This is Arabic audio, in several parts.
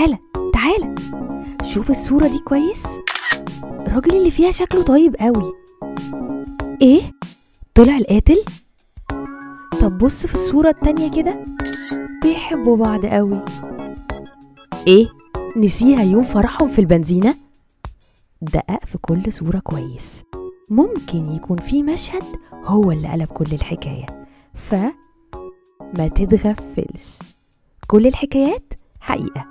تعالى تعالى شوف الصورة دي كويس. الراجل اللي فيها شكله طيب قوي. ايه؟ طلع القاتل؟ طب بص في الصورة التانية كده، بيحبوا بعض قوي. ايه؟ نسيها يوم فرحهم في البنزينة؟ دقق في كل صورة كويس، ممكن يكون في مشهد هو اللي قلب كل الحكاية، ما تتغفلش، كل الحكايات حقيقة.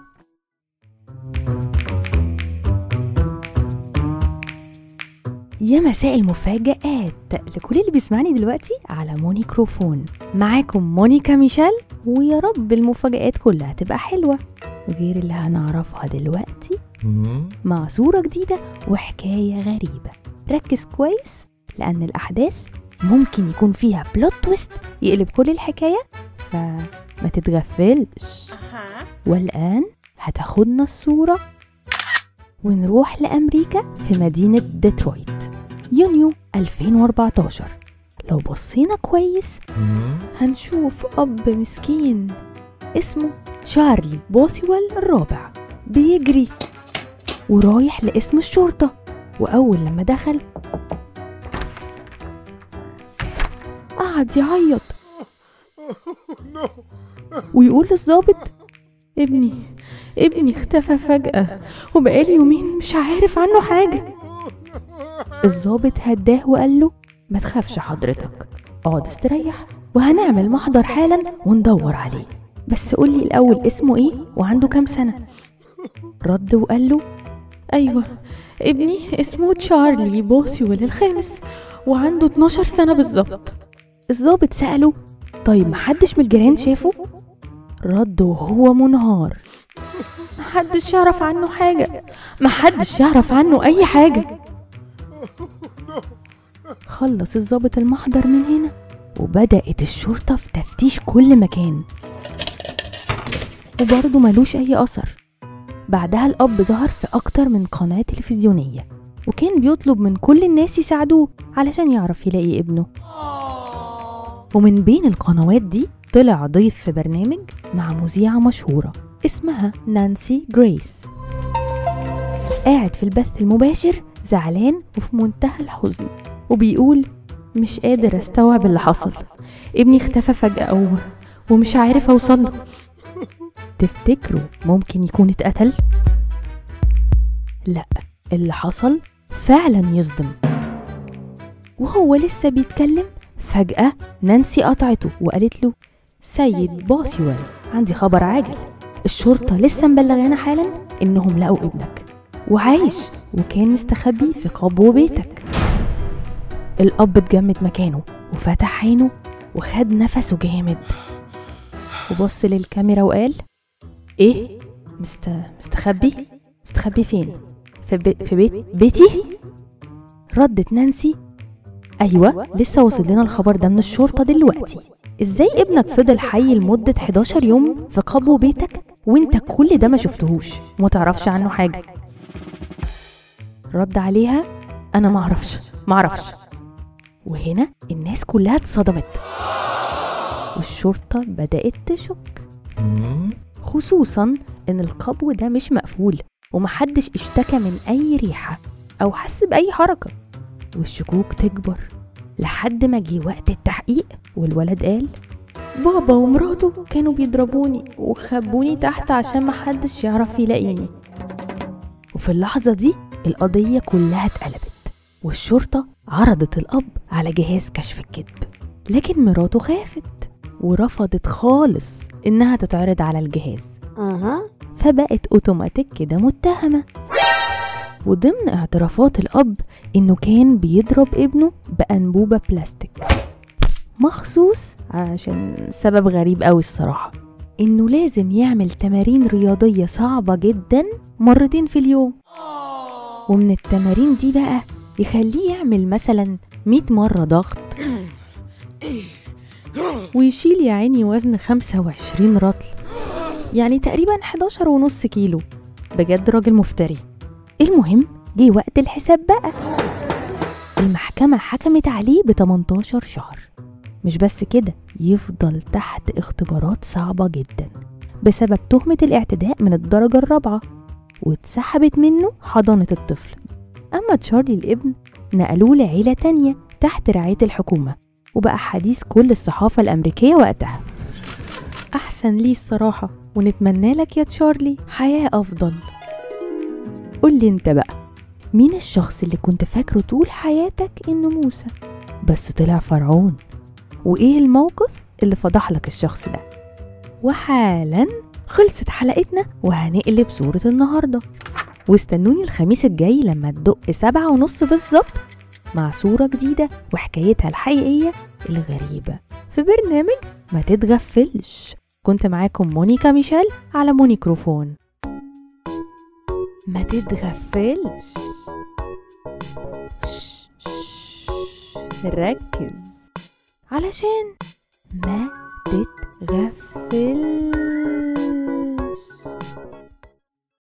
يا مساء المفاجآت لكل اللي بيسمعني دلوقتي على مونيكروفون. معاكم مونيكا ميشيل، ويا رب المفاجآت كلها تبقى حلوة غير اللي هنعرفها دلوقتي مع صورة جديدة وحكاية غريبة. ركز كويس لأن الأحداث ممكن يكون فيها بلوت تويست يقلب كل الحكاية، فما تتغفلش. والآن هتاخدنا الصورة ونروح لأمريكا في مدينة ديترويت يونيو 2014. لو بصينا كويس هنشوف أب مسكين اسمه تشارلي بوثويل الرابع بيجري ورايح لاسم الشرطة. وأول لما دخل قعد يعيط ويقول للظابط ابني اختفى فجأة وبقالي يومين مش عارف عنه حاجة. الظابط هداه وقال له ما تخافش حضرتك، اقعد استريح وهنعمل محضر حالا وندور عليه، بس قولي الأول اسمه ايه وعنده كام سنة. رد وقال له ايوه ابني اسمه تشارلي بوثويل الخامس وعنده 12 سنة بالظبط. الظابط سأله طيب محدش من الجيران شافه؟ رد وهو منهار محدش يعرف عنه حاجة، محدش يعرف عنه أي حاجة. خلص الظابط المحضر من هنا وبدأت الشرطة في تفتيش كل مكان، وبرضه ملوش أي أثر. بعدها الأب ظهر في أكتر من قناة تلفزيونية وكان بيطلب من كل الناس يساعدوه علشان يعرف يلاقي ابنه. ومن بين القنوات دي طلع ضيف في برنامج مع مذيعة مشهورة اسمها نانسي جريس. قاعد في البث المباشر زعلان وفي منتهى الحزن وبيقول مش قادر استوعب اللي حصل، ابني اختفى فجأة ومش عارف اوصله. تفتكروا ممكن يكون اتقتل؟ لا، اللي حصل فعلا يصدم. وهو لسه بيتكلم فجأة نانسي قطعته وقالت له سيد بوثويل عندي خبر عاجل، الشرطة لسه مبلغانا حالا انهم لقوا ابنك وعايش وكان مستخبي في قبو بيتك. الأب اتجمد مكانه وفتح عينه وخد نفسه جامد وبص للكاميرا وقال ايه مستخبي فين؟ في بيتي؟ ردت نانسي ايوه لسه وصل لنا الخبر ده من الشرطة دلوقتي. ازاي ابنك فضل حي لمدة 11 يوم في قبو بيتك وانت كل ده ما شفتهوش وما تعرفش عنه حاجة؟ رد عليها انا معرفش. وهنا الناس كلها اتصدمت والشرطة بدأت تشك، خصوصا ان القبو ده مش مقفول ومحدش اشتكى من اي ريحة او حس باي حركة. والشكوك تكبر لحد ما جه وقت التحقيق والولد قال بابا ومراته كانوا بيضربوني وخبوني تحت عشان محدش يعرف يلاقيني. وفي اللحظة دي القضية كلها اتقلبت والشرطة عرضت الأب على جهاز كشف الكذب، لكن مراته خافت ورفضت خالص إنها تتعرض على الجهاز، فبقت أوتوماتيك كده متهمة. وضمن اعترافات الأب إنه كان بيضرب ابنه بأنبوبة بلاستيك مخصوص عشان سبب غريب قوي الصراحة، إنه لازم يعمل تمارين رياضية صعبة جدا مرتين في اليوم. ومن التمارين دي بقى يخليه يعمل مثلا 100 مرة ضغط ويشيل يا عيني وزن 25 رطل، يعني تقريبا 11.5 كيلو. بجد راجل مفتري. المهم جه وقت الحساب بقى. المحكمة حكمت عليه ب 18 شهر. مش بس كده، يفضل تحت اختبارات صعبة جدا بسبب تهمة الاعتداء من الدرجة الرابعة، واتسحبت منه حضانة الطفل. أما تشارلي الابن نقلوه لعيلة تانية تحت رعاية الحكومة، وبقى حديث كل الصحافة الأمريكية وقتها. أحسن ليه الصراحة، ونتمنى لك يا تشارلي حياة أفضل. قولي انت بقى، مين الشخص اللي كنت فاكره طول حياتك إنه موسى بس طلع فرعون؟ وإيه الموقف اللي فضح لك الشخص ده؟ وحالا خلصت حلقتنا وهنقلب صورة النهاردة، واستنوني الخميس الجاي لما تدق 7:30 بالظبط مع صورة جديدة وحكايتها الحقيقية الغريبة في برنامج ما تتغفلش. كنت معاكم مونيكا ميشيل على مونيكروفون. ما تتغفلش، ركز علشان ما تتغفلش.